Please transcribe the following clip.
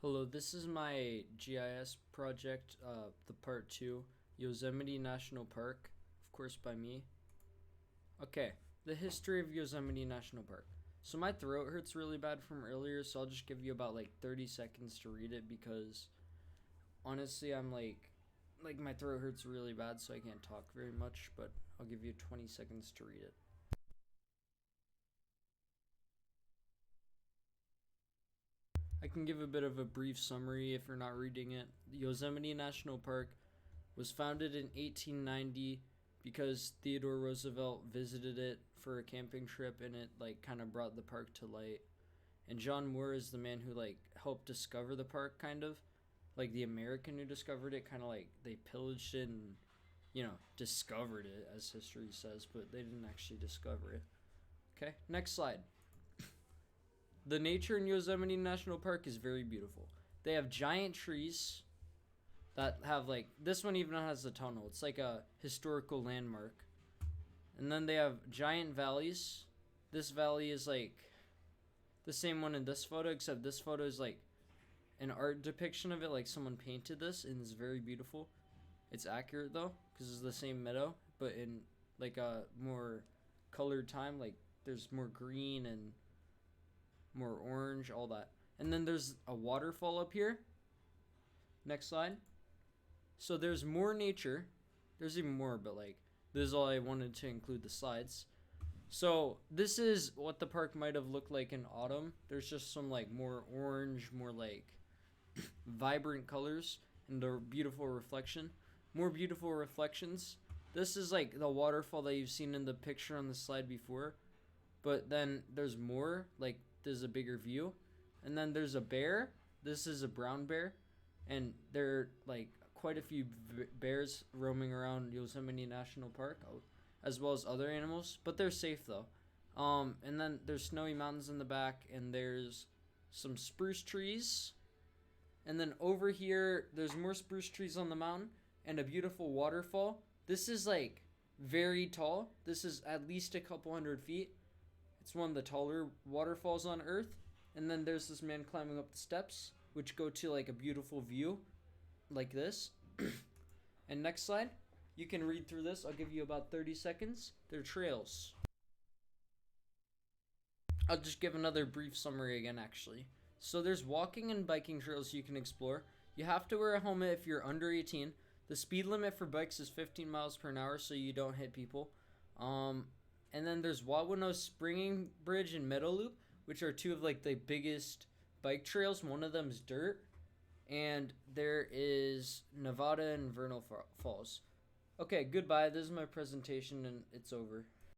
Hello, this is my GIS project, the part 2, Yosemite National Park, of course by me. Okay, the history of Yosemite National Park. So my throat hurts really bad from earlier, so I'll just give you about like 30 seconds to read it because honestly I'm like my throat hurts really bad, so I can't talk very much, but I'll give you 20 seconds to read it. I can give a bit of a brief summary if you're not reading it. Yosemite National Park was founded in 1890 because Theodore Roosevelt visited it for a camping trip, and it like kind of brought the park to light. And John Moore is the man who like helped discover the park, kind of like the American who discovered it, kind of like they pillaged it and discovered it, as history says, but they didn't actually discover it. Okay, next slide. The nature in Yosemite National Park is very beautiful. They have giant trees that have like this one even has a tunnel. It's like a historical landmark. And then they have giant valleys. This valley is like the same one in this photo, except this photo is like an art depiction of it, like someone painted this, and it's very beautiful. It's accurate though, because it's the same meadow, but in like a more colored time. Like there's more green and more orange, all that. And then there's a waterfall up here. Next slide. So there's more nature. There's even more, but like this is all I wanted to include the slides. So this is what the park might have looked like in autumn. There's just some like more orange, more like vibrant colors and a beautiful reflection. More beautiful reflections. This is like the waterfall that you've seen in the picture on the slide before. But then there's more, like there's a bigger view. And then there's a bear. This is a brown bear. And they're like quite a few bears roaming around Yosemite National Park, as well as other animals, but they're safe though. And then there's snowy mountains in the back, and there's some spruce trees. And then over here, there's more spruce trees on the mountain and a beautiful waterfall. This is like very tall. This is at least a couple hundred feet. It's one of the taller waterfalls on Earth. And then there's this man climbing up the steps, which go to like a beautiful view like this. And next slide. You can read through this. I'll give you about 30 seconds. They're trails. I'll just give another brief summary again, actually. So there's walking and biking trails you can explore. You have to wear a helmet if you're under 18. The speed limit for bikes is 15 miles per hour, so you don't hit people. And then there's Wawano Springing Bridge and Meadow Loop, which are two of like the biggest bike trails. One of them is dirt, and there is Nevada and Vernal Falls. Okay, goodbye. This is my presentation, and it's over.